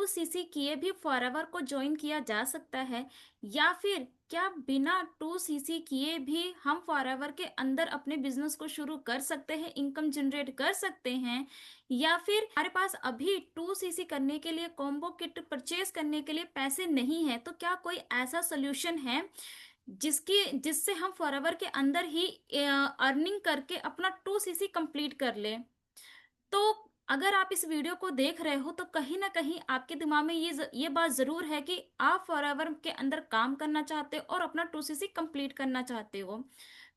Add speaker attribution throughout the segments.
Speaker 1: 2cc किए भी forever को ज्वाइन किया जा सकता है, या फिर क्या बिना 2cc किए भी हम फॉरएवर के अंदर अपने बिजनेस को शुरू कर सकते हैं, इनकम जनरेट कर सकते हैं, या फिर हमारे पास अभी 2cc करने के लिए कॉम्बो किट परचेज करने के लिए पैसे नहीं है, तो क्या कोई ऐसा सोल्यूशन है जिससे हम फॉरएवर के अंदर ही अर्निंग करके अपना 2cc कंप्लीट कर ले। तो अगर आप इस वीडियो को देख रहे हो तो कहीं ना कहीं आपके दिमाग में ये बात जरूर है कि आप फॉरएवर के अंदर काम करना चाहते हो और अपना 2cc कंप्लीट करना चाहते हो।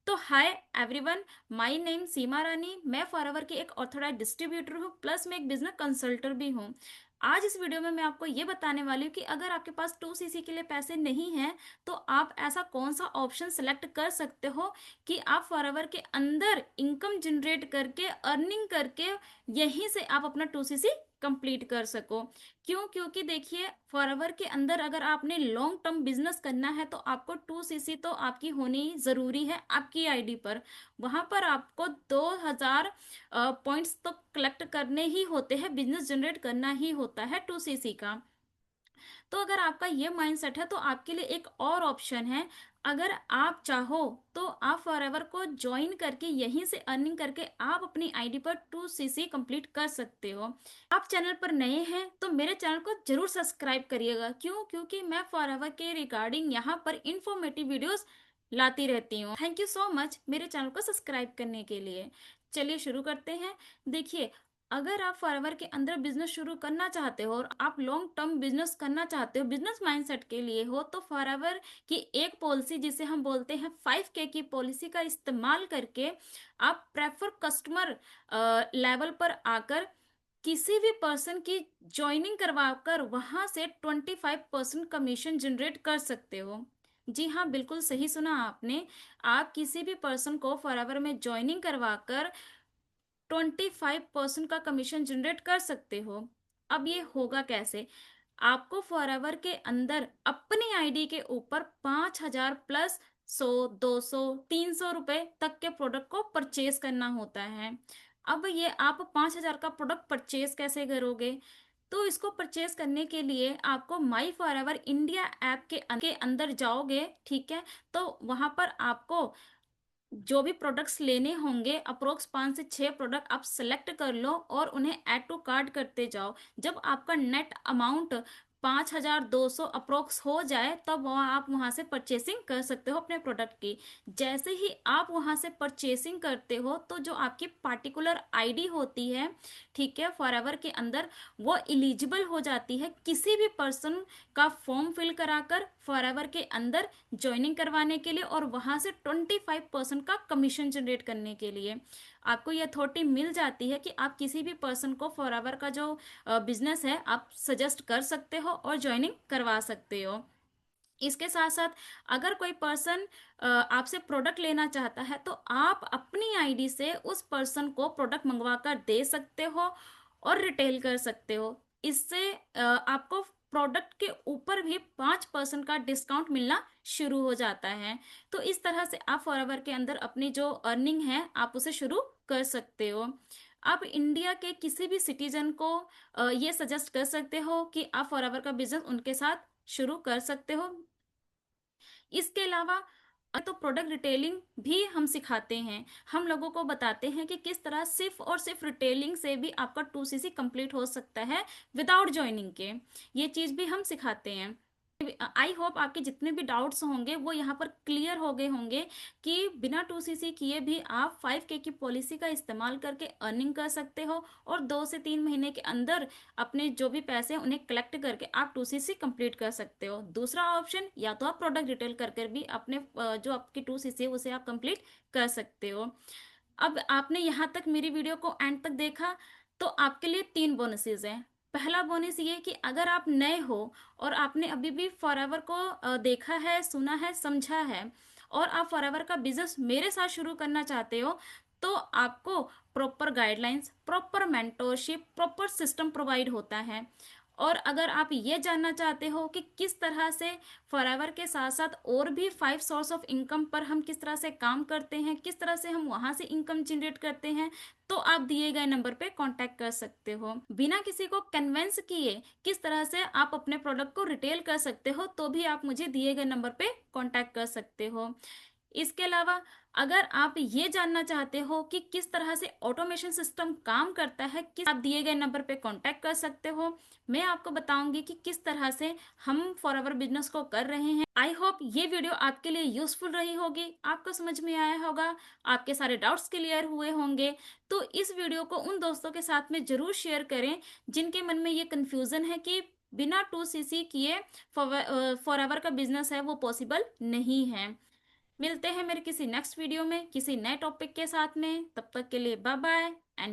Speaker 1: तो हाय एवरीवन, माय नेम सीमा रानी। मैं फॉरएवर की एक ऑथराइज्ड डिस्ट्रीब्यूटर हूँ, प्लस मैं एक बिजनेस कंसल्टेंट भी हूँ। आज इस वीडियो में मैं आपको ये बताने वाली हूँ कि अगर आपके पास 2cc के लिए पैसे नहीं हैं तो आप ऐसा कौन सा ऑप्शन सेलेक्ट कर सकते हो कि आप फॉरएवर के अंदर इनकम जनरेट करके अर्निंग करके यहीं से आप अपना 2cc कंप्लीट कर सको। क्यों? क्योंकि देखिए, फॉरएवर के अंदर अगर आपने लॉन्ग टर्म बिजनेस करना है तो आपको 2cc तो आपकी होनी जरूरी है आपकी आईडी पर। वहां पर आपको 2000 पॉइंट्स तो कलेक्ट करने ही होते हैं, बिजनेस जनरेट करना ही होता है 2cc का। तो अगर आपका ये माइंडसेट है तो आपके लिए एक और ऑप्शन है। अगर आप चाहो तो आप फॉरएवर को ज्वाइन करके यहीं से अर्निंग करके आप अपनी आईडी पर 2cc कंप्लीट कर सकते हो। आप चैनल पर नए हैं तो मेरे चैनल को जरूर सब्सक्राइब करिएगा। क्यों? क्योंकि मैं फॉरएवर के रिगार्डिंग यहाँ पर इंफॉर्मेटिव वीडियोस लाती रहती हूँ। थैंक यू सो मच मेरे चैनल को सब्सक्राइब करने के लिए। चलिए शुरू करते हैं। देखिए, अगर आप फॉरएवर के अंदर बिजनेस शुरू करना चाहते हो और आप लॉन्ग टर्म बिजनेस करना चाहते हो, बिजनेस माइंडसेट के लिए हो, तो फॉरएवर की एक पॉलिसी जिसे हम बोलते हैं 5K की पॉलिसी का इस्तेमाल करके आप प्रेफर कस्टमर लेवल पर आकर किसी भी पर्सन की ज्वाइनिंग करवाकर वहां से 25% कमीशन जनरेट कर सकते हो। जी हाँ, बिल्कुल सही सुना आपने। आप किसी भी पर्सन को फॉरएवर में ज्वाइनिंग करवाकर 25% का कमीशन जनरेट कर सकते हो। अब ये होगा कैसे? आपको फॉरएवर के अंदर अपनी आईडी के ऊपर 5,000 प्लस 100, 200, 300 रुपए तक के प्रोडक्ट को परचेज करना होता है। अब ये आप 5,000 का प्रोडक्ट परचेज कैसे करोगे? तो इसको परचेज करने के लिए आपको माई फॉरएवर इंडिया ऐप के अंदर जाओगे, ठीक है? तो वहां पर आपको जो भी प्रोडक्ट्स लेने होंगे, अप्रोक्स 5 से 6 प्रोडक्ट आप सेलेक्ट कर लो और उन्हें ऐड टू कार्ट करते जाओ। जब आपका नेट अमाउंट 5,200 अप्रोक्स हो जाए तब आप वहां से परचेसिंग कर सकते हो अपने प्रोडक्ट की। जैसे ही आप वहां से परचेसिंग करते हो तो जो आपकी पार्टिकुलर आईडी होती है, ठीक है, फॉरएवर के अंदर, वो एलिजिबल हो जाती है किसी भी पर्सन का फॉर्म फिल कराकर फॉरएवर के अंदर ज्वाइनिंग करवाने के लिए और वहां से 25% का कमीशन जनरेट करने के लिए। आपको यह अथॉरिटी मिल जाती है कि आप किसी भी पर्सन को फॉरएवर का जो बिजनेस है आप सजेस्ट कर सकते हो और ज्वाइनिंग करवा सकते हो। इसके साथ साथ अगर कोई पर्सन आपसे प्रोडक्ट लेना चाहता है तो आप अपनी आईडी से उस पर्सन को प्रोडक्ट मंगवा कर दे सकते हो और रिटेल कर सकते हो। इससे आपको प्रोडक्ट के ऊपर भी 5% का डिस्काउंट मिलना शुरू हो जाता है। तो इस तरह से आप फॉरएवर के अंदर अपनी जो अर्निंग है आप उसे शुरू कर सकते हो। आप इंडिया के किसी भी सिटीजन को ये सजेस्ट कर सकते हो कि आप फॉरएवर का बिजनेस उनके साथ शुरू कर सकते हो। इसके अलावा तो प्रोडक्ट रिटेलिंग भी हम सिखाते हैं। हम लोगों को बताते हैं कि किस तरह सिर्फ और सिर्फ रिटेलिंग से भी आपका 2cc कंप्लीट हो सकता है विदाउट ज्वाइनिंग के। ये चीज़ भी हम सिखाते हैं। आई होप आपके जितने भी डाउट्स होंगे वो यहाँ पर क्लियर हो गए होंगे कि बिना 2cc किए भी आप 5K की पॉलिसी का इस्तेमाल करके अर्निंग कर सकते हो और 2 से 3 महीने के अंदर अपने जो भी पैसे हैं उन्हें कलेक्ट करके आप 2cc कंप्लीट कर सकते हो। दूसरा ऑप्शन, या तो आप प्रोडक्ट रिटेल कर भी अपने जो आपकी 2cc है उसे आप कंप्लीट कर सकते हो। अब आपने यहाँ तक मेरी वीडियो को एंड तक देखा तो आपके लिए 3 बोनसेस हैं। पहला बोनस ये कि अगर आप नए हो और आपने अभी भी फॉरएवर को देखा है, सुना है, समझा है और आप फॉरएवर का बिजनेस मेरे साथ शुरू करना चाहते हो तो आपको proper guidelines, proper mentorship, proper system provide होता है। और अगर आप ये जानना चाहते हो कि किस तरह से फॉरएवर के साथ साथ और भी 5 सोर्स ऑफ इनकम पर हम किस तरह से काम करते हैं, किस तरह से हम वहां से इनकम जनरेट करते हैं, तो आप दिए गए नंबर पे कांटेक्ट कर सकते हो। बिना किसी को कन्विंस किए किस तरह से आप अपने प्रोडक्ट को रिटेल कर सकते हो, तो भी आप मुझे दिए गए नंबर पे कांटेक्ट कर सकते हो। इसके अलावा अगर आप ये जानना चाहते हो कि किस तरह से ऑटोमेशन सिस्टम काम करता है, किस आप दिए गए नंबर पे कांटेक्ट कर सकते हो। मैं आपको बताऊंगी कि किस तरह से हम फॉरएवर बिजनेस को कर रहे हैं। आई होप ये वीडियो आपके लिए यूजफुल रही होगी, आपको समझ में आया होगा, आपके सारे डाउट्स क्लियर हुए होंगे। तो इस वीडियो को उन दोस्तों के साथ में जरूर शेयर करें जिनके मन में ये कंफ्यूजन है कि बिना 2cc किए फॉरएवर का बिजनेस है वो पॉसिबल नहीं है। मिलते हैं मेरे किसी नेक्स्ट वीडियो में किसी नए टॉपिक के साथ में, तब तक के लिए बाय बाय एंड